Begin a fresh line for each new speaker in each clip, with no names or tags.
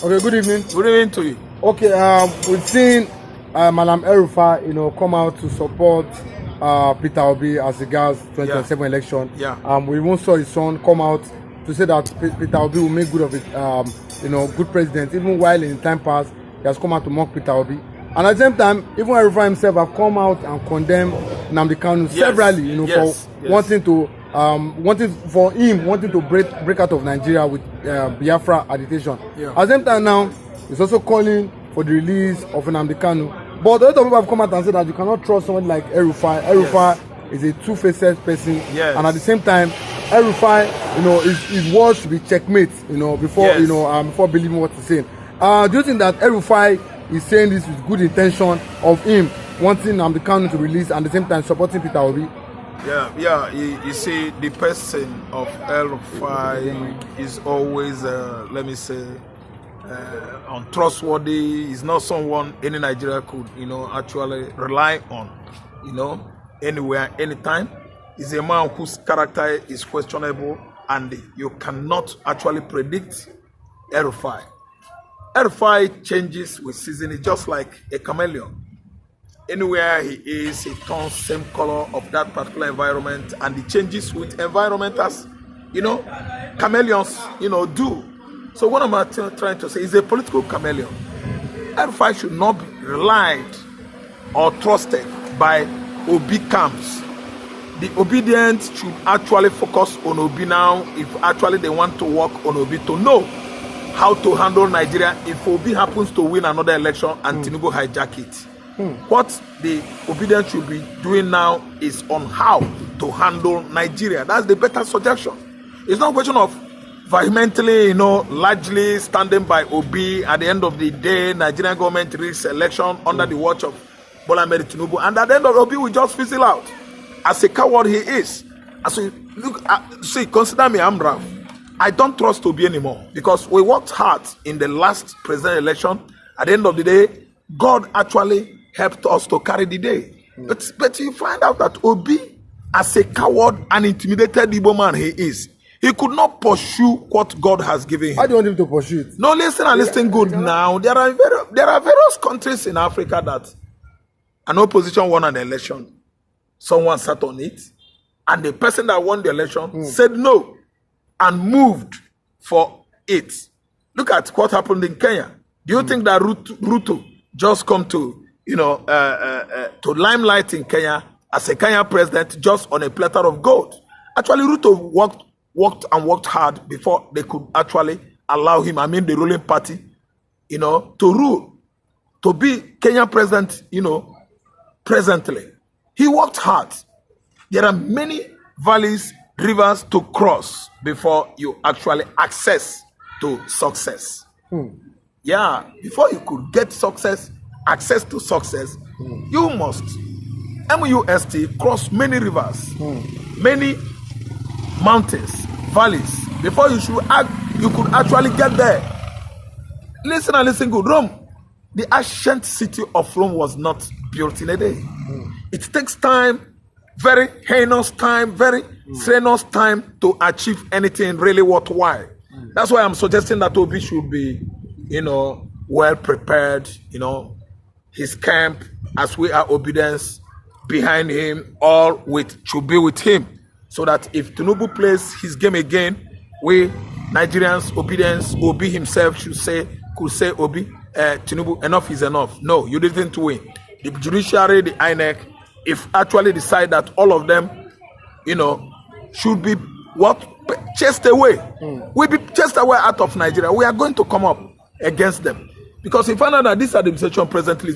Okay, good evening.
Good evening to you.
Okay, we've seen Madam Elrufai, come out to support Peter Obi as regards 2027 election.
Yeah.
We even saw his son come out to say that Peter Obi will make good of it, good president. Even while in time past, he has come out to mock Peter Obi. And at the same time, even Elrufai himself have come out and condemned Nnamdi Kanu severally, for wanting to wanting to break out of Nigeria with Biafra agitation.
Yeah.
At the same time now, he's also calling for the release of Nnamdi Kanu. But a lot of people have come out and said that you cannot trust someone like Elrufai. Elrufai is a two-faced person, and at the same time, Elrufai, his words should be checkmate, before believing what he's saying. Do you think that Elrufai is saying this with good intention of him wanting Nnamdi Kanu to release and at the same time supporting Peter Obi?
Yeah. You see, the person of Elrufai is always, untrustworthy. Is not someone any Nigeria could, actually rely on, anywhere, anytime. He's a man whose character is questionable, and you cannot actually predict Elrufai. Elrufai changes with season. It's just like a chameleon. Anywhere he is, he turns same color of that particular environment, and he changes with environment as, chameleons, do. So what am I trying to say? He's a political chameleon. Elrufai should not be relied or trusted by Obi camps. The obedient should actually focus on Obi now if actually they want to work on Obi to know how to handle Nigeria if Obi happens to win another election and Tinubu hijack it. What the obedient should be doing now is on how to handle Nigeria. That's the better suggestion. It's not a question of vehemently, largely standing by Obi. At the end of the day, Nigerian government risks election under the watch of Bola Ahmed Tinubu, and at the end of Obi will just fizzle out. As a coward he is. As we look at, consider me, I'm Ralph. I don't trust Obi anymore because we worked hard in the last presidential election. At the end of the day, God actually helped us to carry the day. But you find out that Obi, as a coward and intimidated Igbo man he is, he could not pursue what God has given him.
How do you want him to pursue it?
No, listen good now. There are various countries in Africa that an opposition won an election. Someone sat on it, and the person that won the election said no and moved for it. Look at what happened in Kenya. Do you think that Ruto just come to to limelight in Kenya as a Kenyan president just on a platter of gold? Actually, Ruto worked hard before they could actually allow him, the ruling party, to rule, to be Kenyan president, presently. He worked hard. There are many valleys, rivers to cross before you actually access to success. Yeah, before you could get access to success, you must, cross many rivers, many mountains, valleys, before you could actually get there. Listen good. Rome, the ancient city of Rome was not built in a day. It takes time, very heinous time, very strenuous time to achieve anything really worthwhile. That's why I'm suggesting that Obi should be, well prepared, his camp, as we are obedience behind him, all should be with him. So that if Tinubu plays his game again, we Nigerians, obedience, Obi himself could say, Obi, Tinubu, enough is enough. No, you didn't win. The judiciary, the INEC, if actually decide that all of them, should be chased away. We'll be chased away out of Nigeria. We are going to come up against them. Because if I know that this administration presently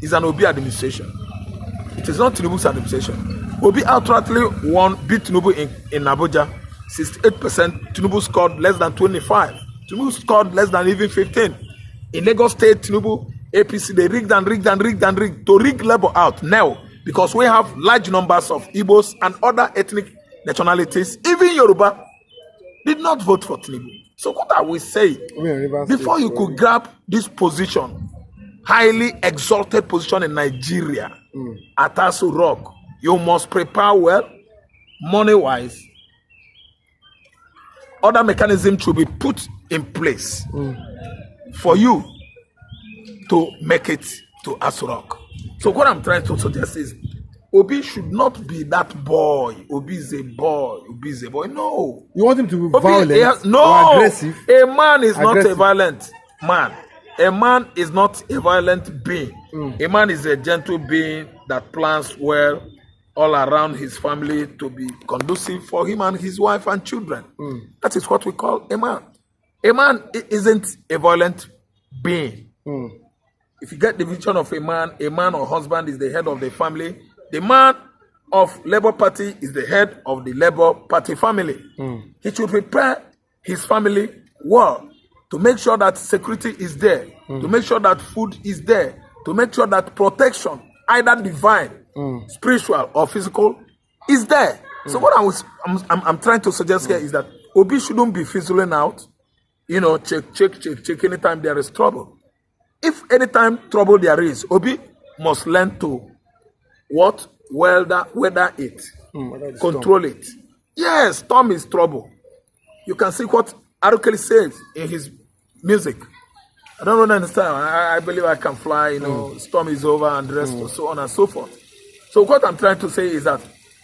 is an Obi administration. It is not Tinubu's administration. Obi outrightly beat Tinubu in Abuja. 68%. Tinubu scored less than 25. Tinubu scored less than even 15. In Lagos State, Tinubu, APC, they rigged to rig labor out now. Because we have large numbers of Igbos and other ethnic nationalities, even Yoruba, did not vote for Tinubu. So what are we saying? Before you could grab this position, highly exalted position in Nigeria, at Aso Rock, you must prepare well, money-wise. Other mechanisms should be put in place for you to make it to Asurok. So what I'm trying to suggest is Obi should not be that boy. Obi is a boy. Obi is a boy. No.
You want him to be
Obi,
violent
no.
or aggressive?
A man is not a violent man. A man is not a violent being. A man is a gentle being that plans well all around his family to be conducive for him and his wife and children. That is what we call a man. A man isn't a violent being. If you get the vision of a man or husband is the head of the family. The man of Labour Party is the head of the Labour Party family. He should prepare his family well to make sure that security is there, to make sure that food is there, to make sure that protection, either divine, spiritual or physical, is there. So what I'm trying to suggest here is that Obi shouldn't be fizzling out. You know, check anytime there is trouble. If anytime trouble there is, Obi must learn to what? Weather it. Control it. Yes, storm is trouble. You can see what Arukeli says in his music. I don't understand. I believe I can fly, you know, storm is over and the rest, so on and so forth. So what I'm trying to say is that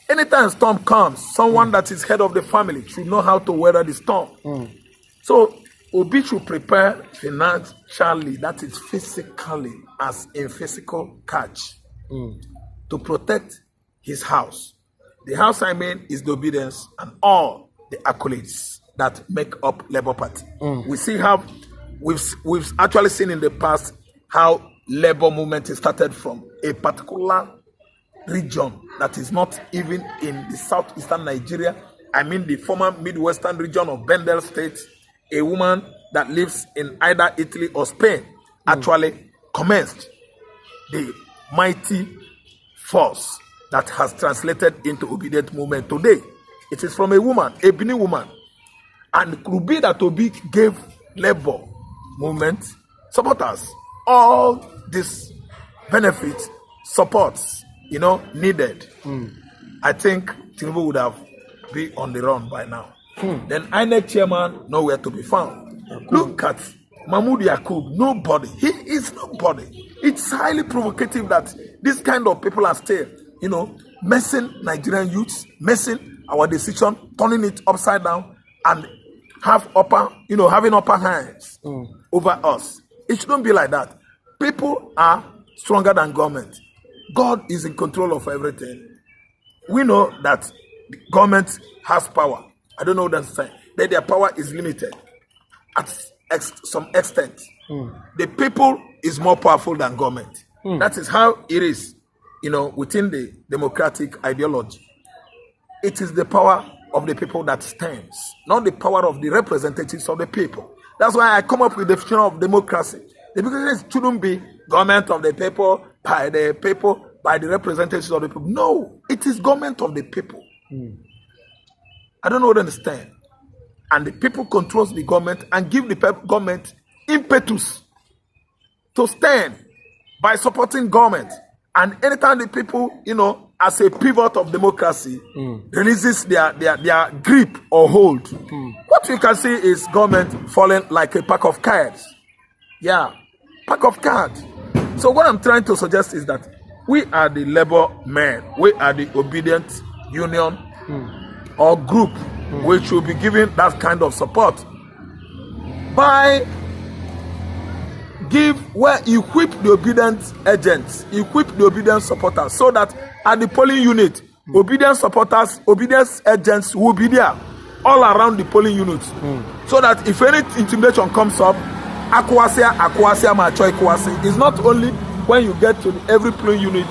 anytime storm comes, someone that is head of the family should know how to weather the storm. So Obi should prepare financially, that is physically, as in physical catch, to protect his house. The house I mean is the obedience and all the accolades that make up Labour Party. We see how we've actually seen in the past how Labour movement started from a particular region that is not even in the southeastern Nigeria. I mean the former midwestern region of Bendel State. A woman that lives in either Italy or Spain actually commenced the mighty force that has translated into obedient movement today. It is from a woman, a Benin woman. And it could be that Obi gave Labour movement supporters all these benefits, supports, you know, needed. I think Tinubu would have been on the run by now. Then INEC chairman nowhere to be found. Look at Mahmoud Yakub, nobody. He is nobody. It's highly provocative that this kind of people are still, you know, messing Nigerian youths, messing our decision, turning it upside down, and having upper hands over us. It shouldn't be like that. People are stronger than government. God is in control of everything. We know that the government has power. I don't know what I'm saying. That their power is limited at some extent. The people is more powerful than government. That is how it is, you know, within the democratic ideology. It is the power of the people that stands, not the power of the representatives of the people. That's why I come up with the definition of democracy. Democracy shouldn't be government of the people, by the representatives of the people. No, it is government of the people. I don't know what I understand. And the people controls the government and give the government impetus to stand by supporting government. And anytime the people, you know, as a pivot of democracy, releases their grip or hold, what you can see is government falling like a pack of cards. Yeah, pack of cards. So what I'm trying to suggest is that we are the labor men. We are the obedient union or group which should be given that kind of support by equip the obedient agents, equip the obedient supporters, so that at the polling unit, obedient supporters, obedient agents will be there all around the polling units, so that if any intimidation comes up, Akwasia, Macho Akwasi. It's not only when you get to every polling unit,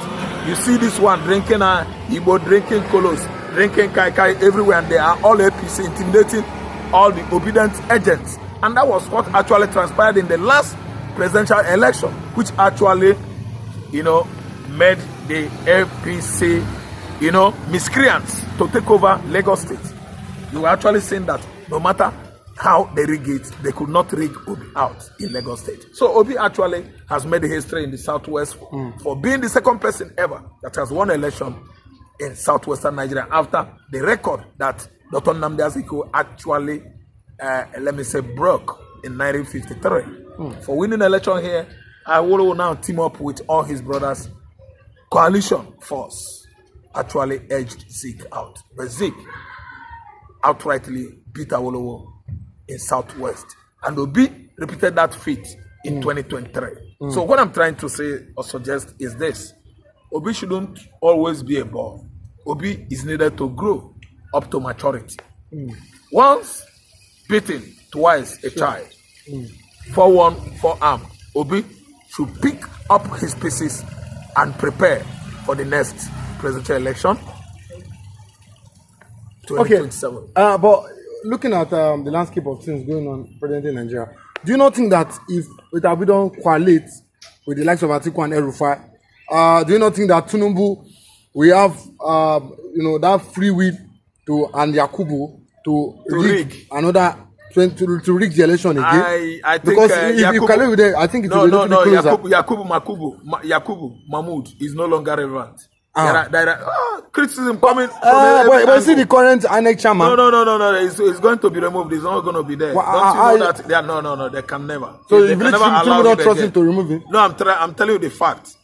you see this one drinking Igbo, drinking Kolos, drinking Kai everywhere, and they are all APC intimidating all the obedient agents. And that was what actually transpired in the last presidential election, which actually, you know, made the APC, you know, miscreants to take over Lagos State. You were actually saying that no matter how they rig it, they could not rig Obi out in Lagos State. So Obi actually has made history in the Southwest for being the second person ever that has won an election in Southwestern Nigeria after the record that Dr. Nnamdi Azikiwe actually, broke in 1953. For winning the election here, Awolowo now team up with all his brothers. Coalition force actually edged Zeke out. But Zeke outrightly beat Awolowo in Southwest. And Obi repeated that feat in 2023. So what I'm trying to say or suggest is this. Obi shouldn't always be a boy. Obi is needed to grow up to maturity. Once beaten, twice a child. 4-1, 4-arm. Obi should pick up his pieces and prepare for the next presidential election. 2027.
Okay, but looking at the landscape of things going on present in Nigeria, do you not think that if we don't coalesce with the likes of Atiku and Elrufai, do you not think that Tinubu we have that free will to and Yakubu to rig another to rig the election again?
I think
because if you calculate with it, I think it's
Yakubu Mahmoud is no longer relevant. There are criticism coming from
but see the current INEC chairman.
No. It's going to be removed. It's not going to be there. Don't you know that? No. They can never.
So
they
if
can
never allow not trust him to remove him.
No, I'm telling you the fact.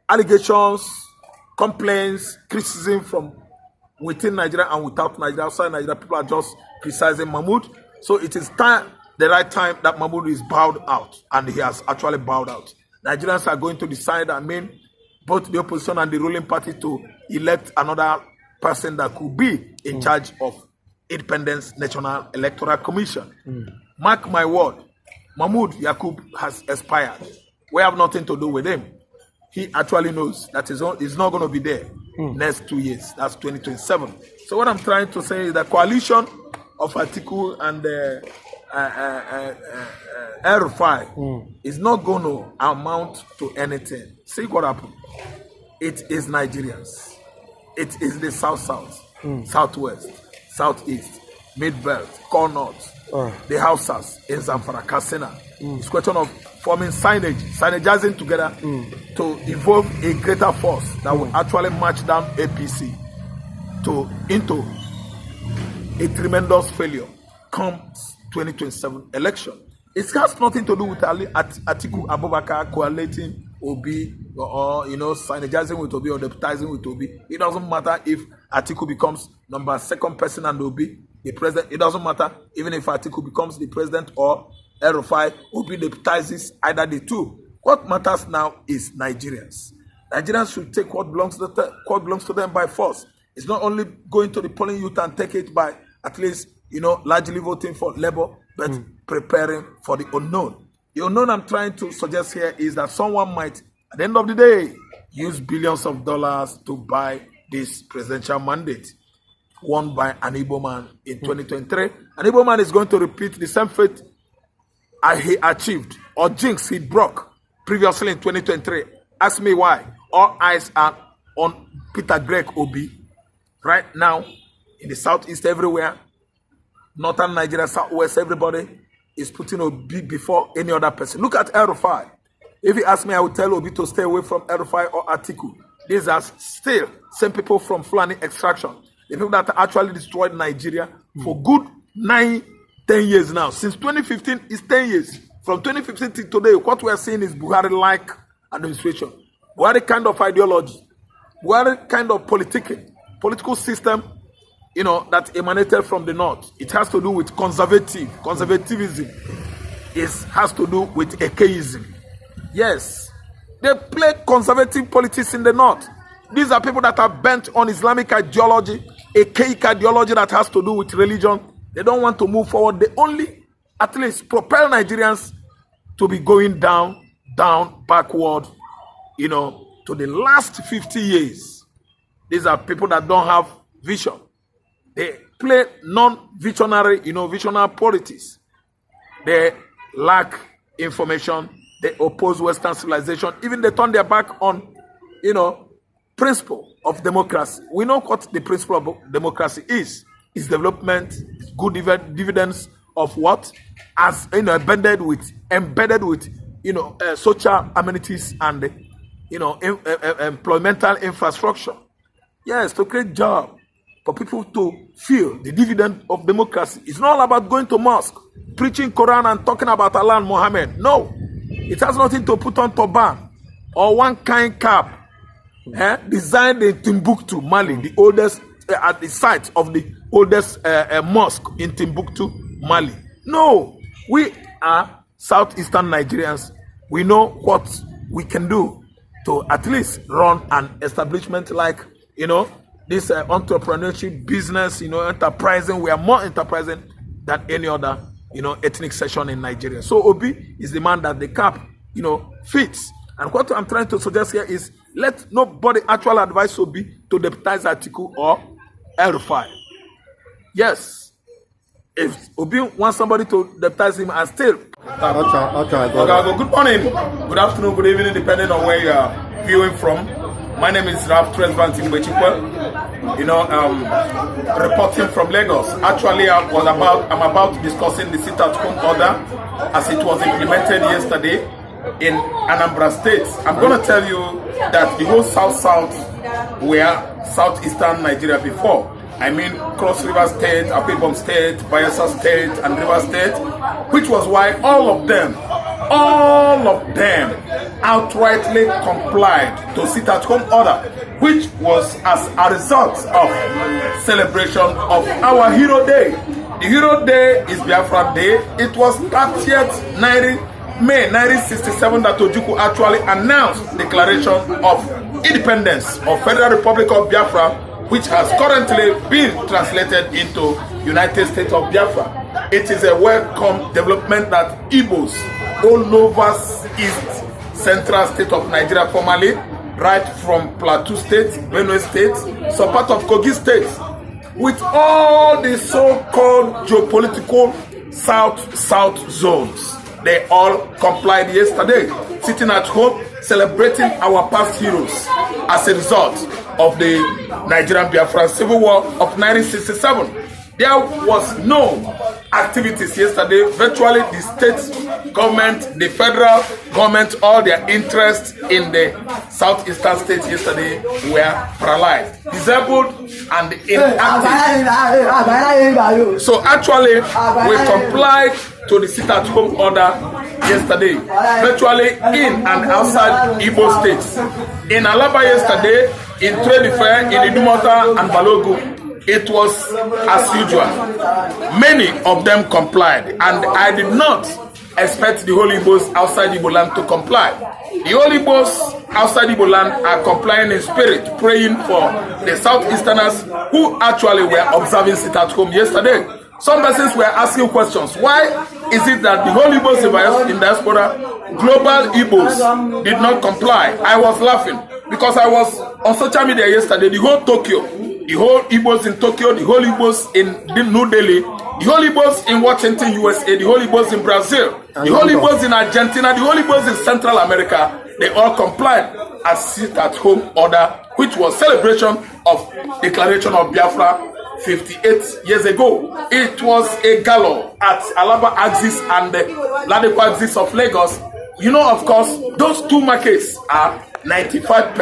Allegations, complaints, criticism from within Nigeria and without Nigeria, outside Nigeria, people are just criticizing Mahmoud. So it is the right time that Mahmoud is bowed out, and he has actually bowed out. Nigerians are going to decide, both the opposition and the ruling party to elect another person that could be in charge of Independence National Electoral Commission. Mark my word, Mahmoud Yakub has expired. We have nothing to do with him. He actually knows that he's not going to be there next 2 years. That's 2027. So what I'm trying to say is the coalition of Atiku and Elrufai is not going to amount to anything. See what happened. It is Nigerians. It is the South-South, Southwest, Southeast, Mid-Belt, Core North, the Hausas in Zamfara, Katsina. It's a question of forming synergizing together to evolve a greater force that will actually march down APC into a tremendous failure come 2027 election. It has nothing to do with Atiku Abubakar coaliting Obi or synergizing with Obi or deputizing with Obi. It doesn't matter if Atiku becomes second person and Obi the president. It doesn't matter even if Atiku becomes the president or Elrufai Obi deputizes either the two. What matters now is Nigerians. Nigerians should take what belongs to them by force. It's not only going to the polling youth and take it by at least largely voting for Labour, but preparing for the unknown. The unknown I'm trying to suggest here is that someone might, at the end of the day, use billions of dollars to buy this presidential mandate won by an Igbo man in 2023. An Igbo man is going to repeat the same fate he achieved or jinx he broke previously in 2023. Ask me why. All eyes are on Peter Greg Obi right now in the southeast everywhere. Northern Nigeria, Southwest, everybody is putting Obi before any other person. Look at Elrufai. If you ask me, I would tell Obi to stay away from Elrufai or Atiku. These are still same people from Fulani extraction. The people that actually destroyed Nigeria for good 9-10 years now. Since 2015, it's 10 years. From 2015 to today, what we are seeing is Buhari-like administration. Buhari kind of ideology. Buhari kind of political system, that emanated from the north. It has to do with conservatism. It has to do with atheism. Yes, they play conservative politics in the north. These are people that are bent on Islamic ideology, archaic ideology that has to do with religion. They don't want to move forward. They only, at least, propel Nigerians to be going down, backward, to the last 50 years. These are people that don't have vision. They play non-visionary, visionary politics. They lack information. They oppose Western civilization. Even they turn their back on, principle of democracy. We know what the principle of democracy is. It's development, good dividends of what? As embedded with social amenities and employmental infrastructure. Yes, to create jobs. for people to feel the dividend of democracy. It's not all about going to mosque, preaching Quran and talking about Allah and Muhammad. No, it has nothing to put on turban or one kind cap. Designed in Timbuktu, Mali, the oldest at the site of the oldest mosque in Timbuktu, Mali. No, we are southeastern Nigerians. We know what we can do to at least run an establishment like, this entrepreneurship business, enterprising. We are more enterprising than any other, ethnic section in Nigeria. So Obi is the man that the cap, fits. And what I'm trying to suggest here is let nobody actually advise Obi to deputize Atiku or Elrufai. Yes. If Obi wants somebody to deputize him and still. Okay, good morning, good afternoon, good evening, depending on where you are viewing from. My name is Ralph Tresvant Imbechikwe. Reporting from Lagos. Actually, I'm about discussing the sit-at-home order as it was implemented yesterday in Anambra State. I'm going to tell you that the whole South were southeastern Nigeria before. I mean Cross River State, Akwa State, Bayelsa State, and River State, which was why all of them outrightly complied to sit-at-home order, which was as a result of celebration of our Hero Day. The Hero Day is Biafra Day. It was 30th May 1967 that Ojukwu actually announced declaration of independence of Federal Republic of Biafra, which has currently been translated into United States of Biafra. It is a welcome development that Igbos all over East Central State of Nigeria formerly, right from Plateau State, Benue State, some part of Kogi State, with all the so-called geopolitical South zones. They all complied yesterday, sitting at home, celebrating our past heroes as a result of the Nigerian Biafran Civil War of 1967. There was no activities yesterday. Virtually the state government, the federal government, all their interests in the southeastern states yesterday were paralyzed, disabled, and inactive. So actually, we complied to the sit-at-home order yesterday, virtually in and outside Igbo states. In Alaba yesterday, in Trade Fair, in Idumota and Balogu, it was as usual. Many of them complied, and I did not expect the Holy Igbos outside Igbo land to comply. The Holy Igbos outside Igbo land are complying in spirit, praying for the Southeasterners who actually were observing sit-at-home yesterday. Some persons were asking questions. Why is it that the Holy Igbos in diaspora, global Igbos, did not comply? I was laughing because I was on social media yesterday. The whole Tokyo, the whole Igbos in Tokyo, the whole Igbos in New Delhi, the whole Igbos in Washington, USA, the whole Igbos in Brazil, the whole Igbos in Argentina, the whole Igbos in Central America, they all complied as sit-at-home order, which was celebration of declaration of Biafra 58 years ago. It was a gala at Alaba axis and the Ladeko axis of Lagos. Of course, those two markets are 95%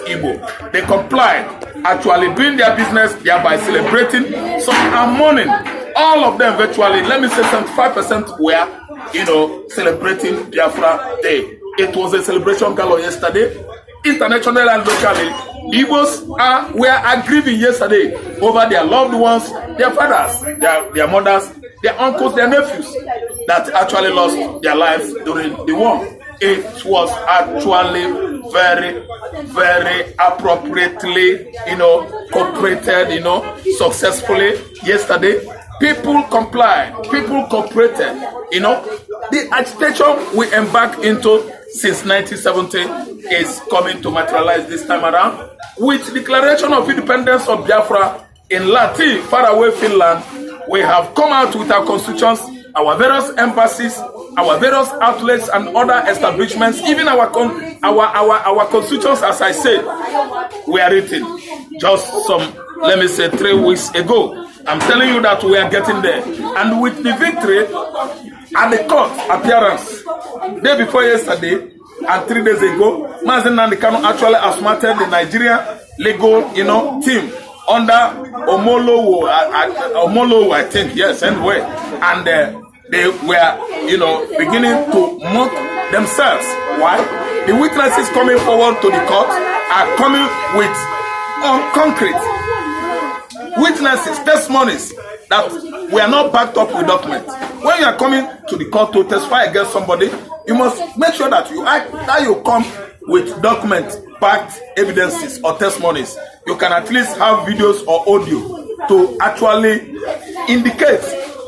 Igbo. They complied, actually doing their business, thereby celebrating. Some are mourning. All of them virtually, let me say 75% were, celebrating Biafra Day. It was a celebration gala yesterday, internationally and locally. The Igbos were grieving yesterday over their loved ones, their fathers, their mothers, their uncles, their nephews that actually lost their lives during the war. It was actually very, very appropriately, cooperated, successfully yesterday. People complied, people cooperated, The agitation we embarked into since 1970 is coming to materialize this time around. With declaration of independence of Biafra in Lati, faraway Finland, we have come out with our constitutions, our various embassies, our various outlets and other establishments, even our constitutions, as I said, were written just some, 3 weeks ago. I'm telling you that we are getting there. And with the victory and the court appearance, day before yesterday and 3 days ago, Mazen Nandekano actually asserted the Nigerian legal, team under Omolo, I think, yes, anyway. And they were, beginning to mock themselves. Why? The witnesses coming forward to the court are coming with concrete witnesses, testimonies that we are not backed up with documents. When you are coming to the court to testify against somebody, you must make sure that you come with document-backed evidences or testimonies. You can at least have videos or audio to actually indicate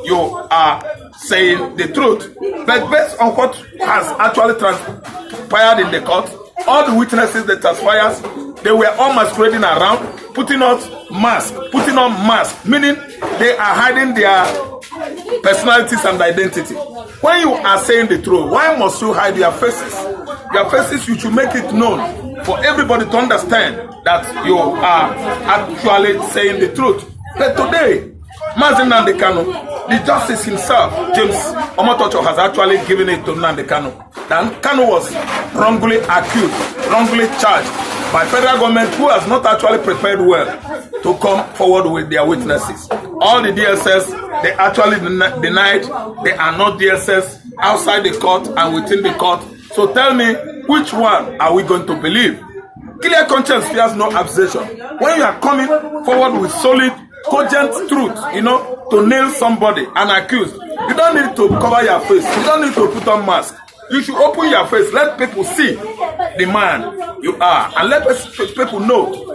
you are saying the truth. But based on what has actually transpired in the court, all the witnesses that transpired, they were all masquerading around, putting on masks, meaning they are hiding their personalities and identity. When you are saying the truth, why must you hide your faces? Your faces, you should make it known for everybody to understand that you are actually saying the truth. But today, Mazi Nnamdi Kanu, the justice himself, James Omotocho, has actually given it to Nnamdi Kanu. Then Kanu was wrongly accused, wrongly charged by federal government, who has not actually prepared well to come forward with their witnesses. All the DSS, they actually denied they are not DSS outside the court and within the court. So tell me, which one are we going to believe? Clear conscience fears no accusation. When you are coming forward with solid, cogent truth, to nail somebody and accuse, you don't need to cover your face. You don't need to put on mask. You should open your face. Let people see the man you are, and let people know